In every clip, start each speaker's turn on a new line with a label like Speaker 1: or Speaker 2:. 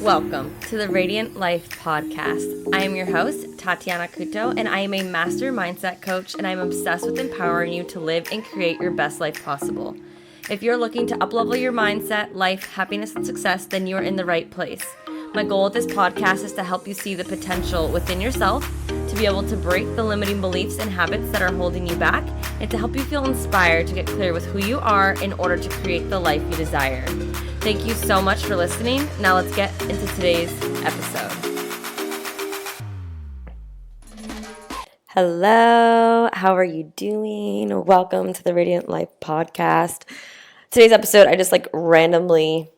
Speaker 1: Welcome to the Radiant Life podcast. I am your host, Tatiana, and I am a master mindset coach, and I'm obsessed with empowering you to live and create your best life possible. If you're looking to uplevel your mindset, life, happiness, and success, then you are in the right place. My goal with this podcast is to help you see the potential within yourself, to be able to break the limiting beliefs and habits that are holding you back, and to help you feel inspired to get clear with who you are in order to create the life you desire. Thank you so much for listening. Now let's get into today's episode. Hello, how are you doing? Welcome to the Radiant Life podcast. Today's episode, I just randomly,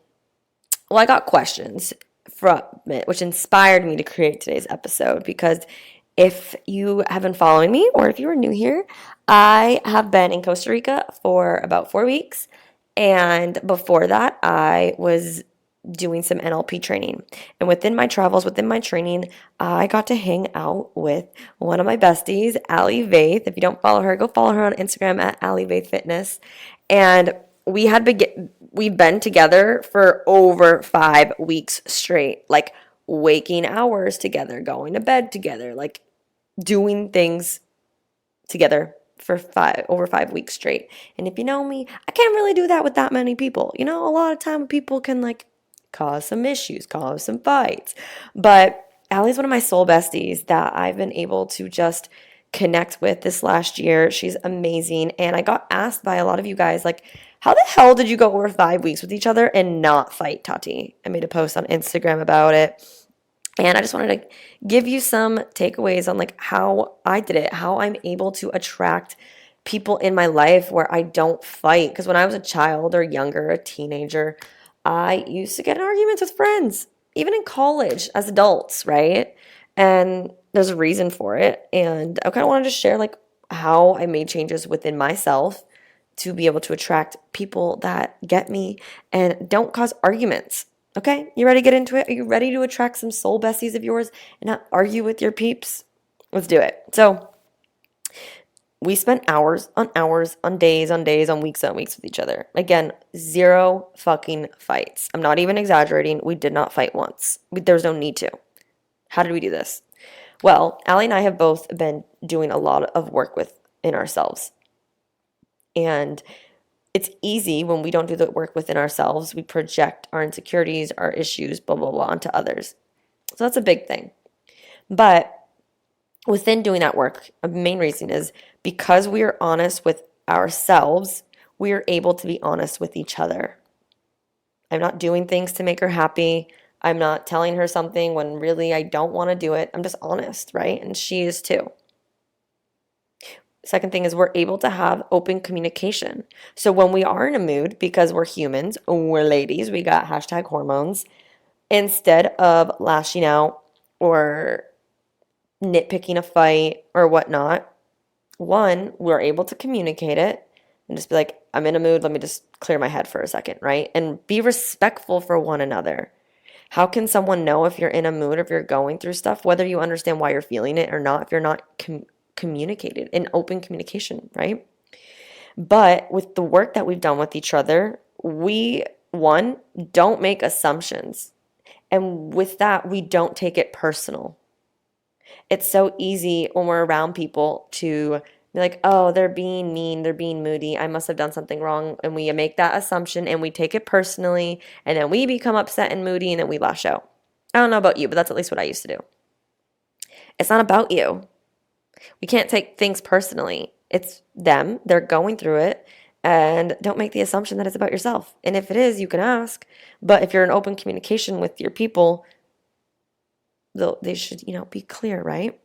Speaker 1: I got questions from it, which inspired me to create today's episode, because if you have been following me or if you are new here, I have been in Costa Rica for about 4 weeks. And before that, I was doing some NLP training. And within my travels, within my training, I got to hang out with one of my besties, Allie Vaith. If you don't follow her, go follow her on Instagram at Allie Vaith Fitness. And we've been together for over 5 weeks straight, waking hours together, going to bed together, doing things together for over 5 weeks straight. And if you know me, I can't really do that with that many people. A lot of time people can cause some issues, cause some fights. But Allie's one of my soul besties that I've been able to just connect with this last year. She's amazing. And I got asked by a lot of you guys, how the hell did you go over 5 weeks with each other and not fight, Tati? I made a post on Instagram about it. And I just wanted to give you some takeaways on how I did it, how I'm able to attract people in my life where I don't fight. Because when I was a child or younger, a teenager, I used to get in arguments with friends, even in college as adults, right? And there's a reason for it. And I kind of wanted to share how I made changes within myself to be able to attract people that get me and don't cause arguments. Okay, you ready to get into it? Are you ready to attract some soul besties of yours and not argue with your peeps? Let's do it. So we spent hours, on days, on weeks with each other. Again, 0 fucking fights. I'm not even exaggerating. We did not fight once. There was no need to. How did we do this? Well, Allie and I have both been doing a lot of work within ourselves. And it's easy when we don't do the work within ourselves. We project our insecurities, our issues, blah, blah, blah, onto others. So that's a big thing. But within doing that work, a main reason is because we are honest with ourselves, we are able to be honest with each other. I'm not doing things to make her happy. I'm not telling her something when really I don't want to do it. I'm just honest, right? And she is too. Second thing is we're able to have open communication. So when we are in a mood, because we're humans, we're ladies, we got #hormones, instead of lashing out or nitpicking a fight or whatnot, one, we're able to communicate it and just be like, I'm in a mood, let me just clear my head for a second, right? And be respectful for one another. How can someone know if you're in a mood, if you're going through stuff, whether you understand why you're feeling it or not, if you're not communicated in open communication, right? But with the work that we've done with each other, we, one, don't make assumptions. And with that, we don't take it personal. It's so easy when we're around people to be like, oh, they're being mean, they're being moody, I must have done something wrong. And we make that assumption and we take it personally. And then we become upset and moody and then we lash out. I don't know about you, but that's at least what I used to do. It's not about you. We can't take things personally. It's them. They're going through it. And don't make the assumption that it's about yourself. And if it is, you can ask. But if you're in open communication with your people, they should, be clear, right?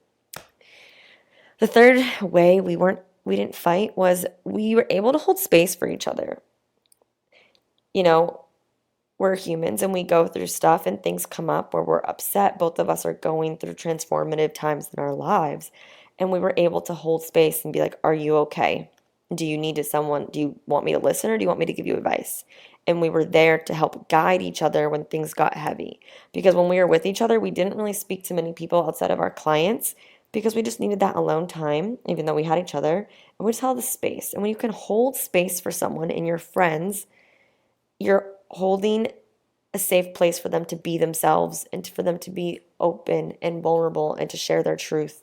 Speaker 1: The third way we didn't fight was we were able to hold space for each other. We're humans and we go through stuff and things come up where we're upset. Both of us are going through transformative times in our lives. And we were able to hold space and be like, are you okay? Do you want me to listen or do you want me to give you advice? And we were there to help guide each other when things got heavy. Because when we were with each other, we didn't really speak to many people outside of our clients because we just needed that alone time, even though we had each other. And we just held the space. And when you can hold space for someone and your friends, you're holding a safe place for them to be themselves and for them to be open and vulnerable and to share their truth.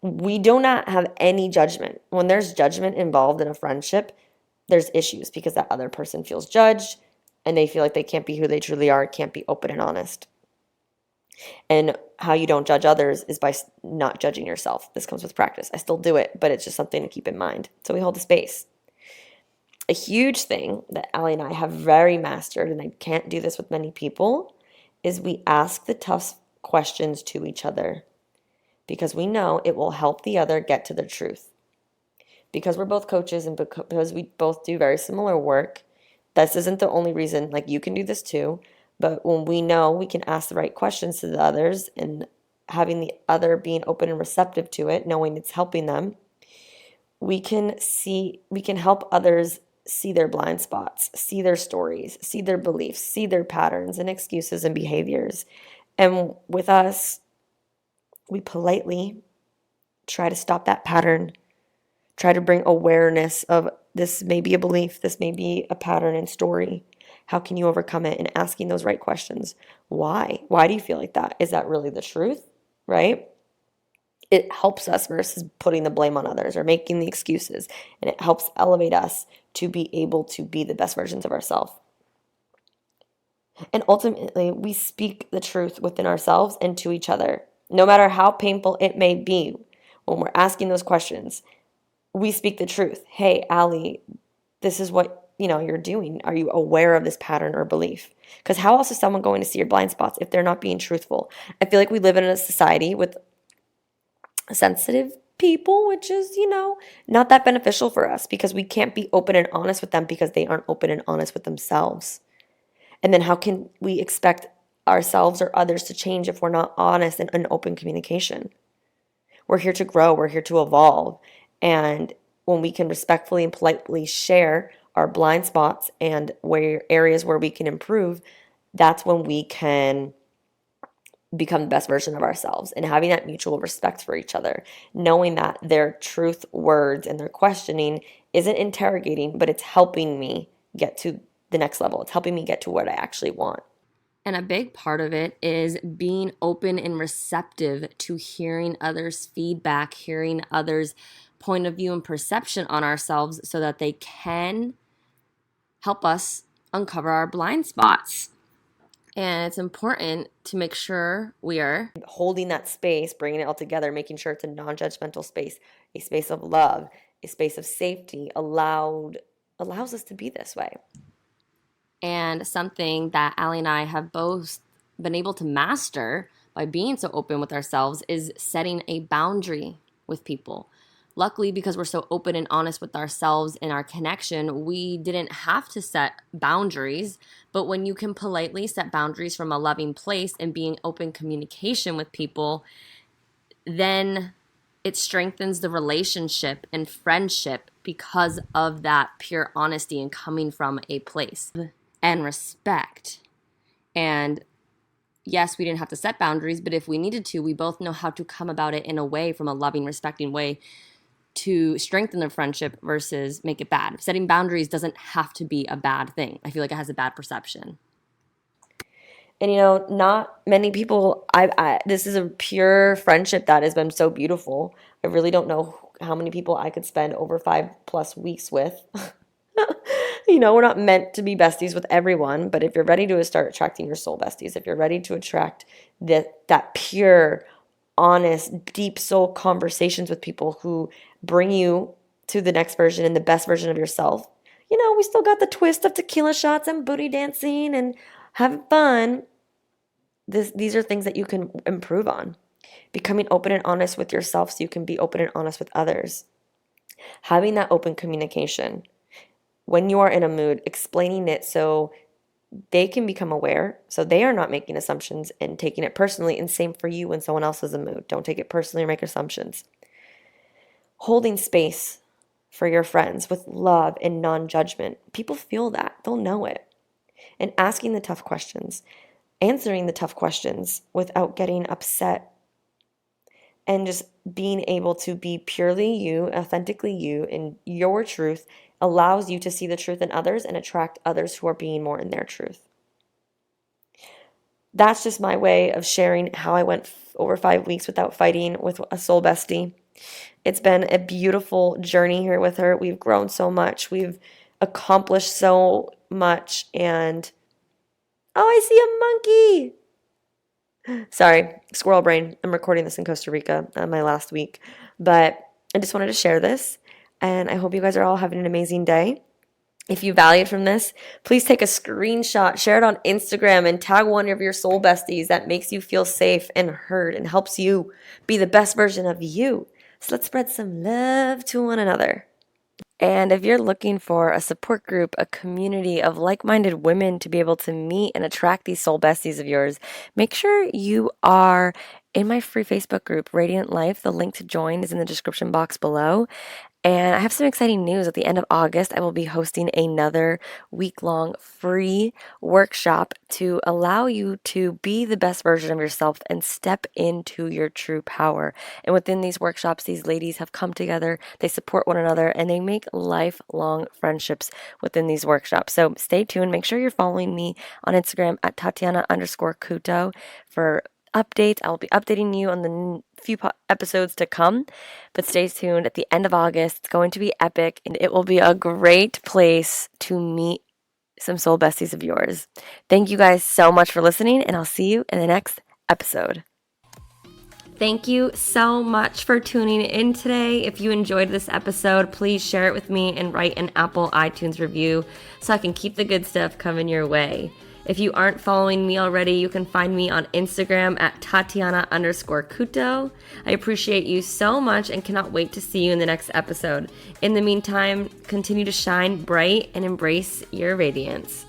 Speaker 1: We do not have any judgment. When there's judgment involved in a friendship, there's issues because that other person feels judged and they feel like they can't be who they truly are, can't be open and honest. And how you don't judge others is by not judging yourself. This comes with practice. I still do it, but it's just something to keep in mind. So we hold the space. A huge thing that Allie and I have very mastered, and I can't do this with many people, is we ask the tough questions to each other because we know it will help the other get to the truth. Because we're both coaches and because we both do very similar work, this isn't the only reason. Like, you can do this too, but when we know we can ask the right questions to the others and having the other being open and receptive to it, knowing it's helping them, we can help others see their blind spots, see their stories, see their beliefs, see their patterns and excuses and behaviors. And with us, we politely try to stop that pattern, try to bring awareness of this may be a belief, this may be a pattern and story. How can you overcome it? And asking those right questions. Why? Why do you feel like that? Is that really the truth? Right? It helps us versus putting the blame on others or making the excuses. And it helps elevate us to be able to be the best versions of ourselves. And ultimately, we speak the truth within ourselves and to each other. No matter how painful it may be, when we're asking those questions, we speak the truth. Hey, Allie, this is what you're doing. Are you aware of this pattern or belief? Because how else is someone going to see your blind spots if they're not being truthful? I feel like we live in a society with sensitive people, which is, not that beneficial for us because we can't be open and honest with them because they aren't open and honest with themselves. And then how can we expect ourselves or others to change if we're not honest and in open communication? We're here to grow. We're here to evolve. And when we can respectfully and politely share our blind spots and areas where we can improve, that's when we can become the best version of ourselves. And having that mutual respect for each other, knowing that their truth words and their questioning isn't interrogating, but it's helping me get to the next level. It's helping me get to what I actually want.
Speaker 2: And a big part of it is being open and receptive to hearing others' feedback, hearing others' point of view and perception on ourselves so that they can help us uncover our blind spots. And it's important to make sure we are
Speaker 1: holding that space, bringing it all together, making sure it's a non-judgmental space, a space of love, a space of safety, allows us to be this way.
Speaker 2: And something that Allie and I have both been able to master by being so open with ourselves is setting a boundary with people. Luckily, because we're so open and honest with ourselves in our connection, we didn't have to set boundaries. But when you can politely set boundaries from a loving place and being open communication with people, then it strengthens the relationship and friendship because of that pure honesty and coming from a place and respect. And yes, we didn't have to set boundaries, but if we needed to, we both know how to come about it in a way, from a loving, respecting way, to strengthen the friendship versus make it bad. Setting boundaries doesn't have to be a bad thing. I feel like it has a bad perception.
Speaker 1: And not many people, this is a pure friendship that has been so beautiful. I really don't know how many people I could spend over 5+ weeks with. We're not meant to be besties with everyone, but if you're ready to start attracting your soul besties, if you're ready to attract that pure, honest, deep soul conversations with people who bring you to the next version and the best version of yourself, we still got the twist of tequila shots and booty dancing and having fun. These are things that you can improve on. Becoming open and honest with yourself so you can be open and honest with others. Having that open communication. When you are in a mood, explaining it so they can become aware, so they are not making assumptions and taking it personally, and same for you when someone else is in a mood. Don't take it personally or make assumptions. Holding space for your friends with love and non-judgment. People feel that. They'll know it. And asking the tough questions. Answering the tough questions without getting upset. And just being able to be purely you, authentically you, in your truth allows you to see the truth in others and attract others who are being more in their truth. that's just my way of sharing how I went over 5 weeks without fighting with a soul bestie. It's been a beautiful journey here with her. We've grown so much. We've accomplished so much. And oh, I see a monkey. Sorry, squirrel brain. I'm recording this in Costa Rica on my last week. But I just wanted to share this. And I hope you guys are all having an amazing day. If you valued from this, please take a screenshot, share it on Instagram, and tag one of your soul besties that makes you feel safe and heard and helps you be the best version of you. So let's spread some love to one another. And if you're looking for a support group, a community of like-minded women to be able to meet and attract these soul besties of yours, make sure you are in my free Facebook group, Radiant Life. The link to join is in the description box below. And I have some exciting news. At the end of August, I will be hosting another week-long free workshop to allow you to be the best version of yourself and step into your true power. And within these workshops, these ladies have come together, they support one another, and they make lifelong friendships within these workshops. So stay tuned. Make sure you're following me on Instagram at Tatiana_Kuto for updates. I'll be updating you on the few episodes to come, but stay tuned. At the end of August, it's going to be epic, and it will be a great place to meet some soul besties of yours. Thank you guys so much for listening, and I'll see you in the next episode. Thank you so much for tuning in today. If you enjoyed this episode, please share it with me and write an Apple iTunes review so I can keep the good stuff coming your way. If you aren't following me already, you can find me on Instagram at Tatiana_Kuto. I appreciate you so much and cannot wait to see you in the next episode. In the meantime, continue to shine bright and embrace your radiance.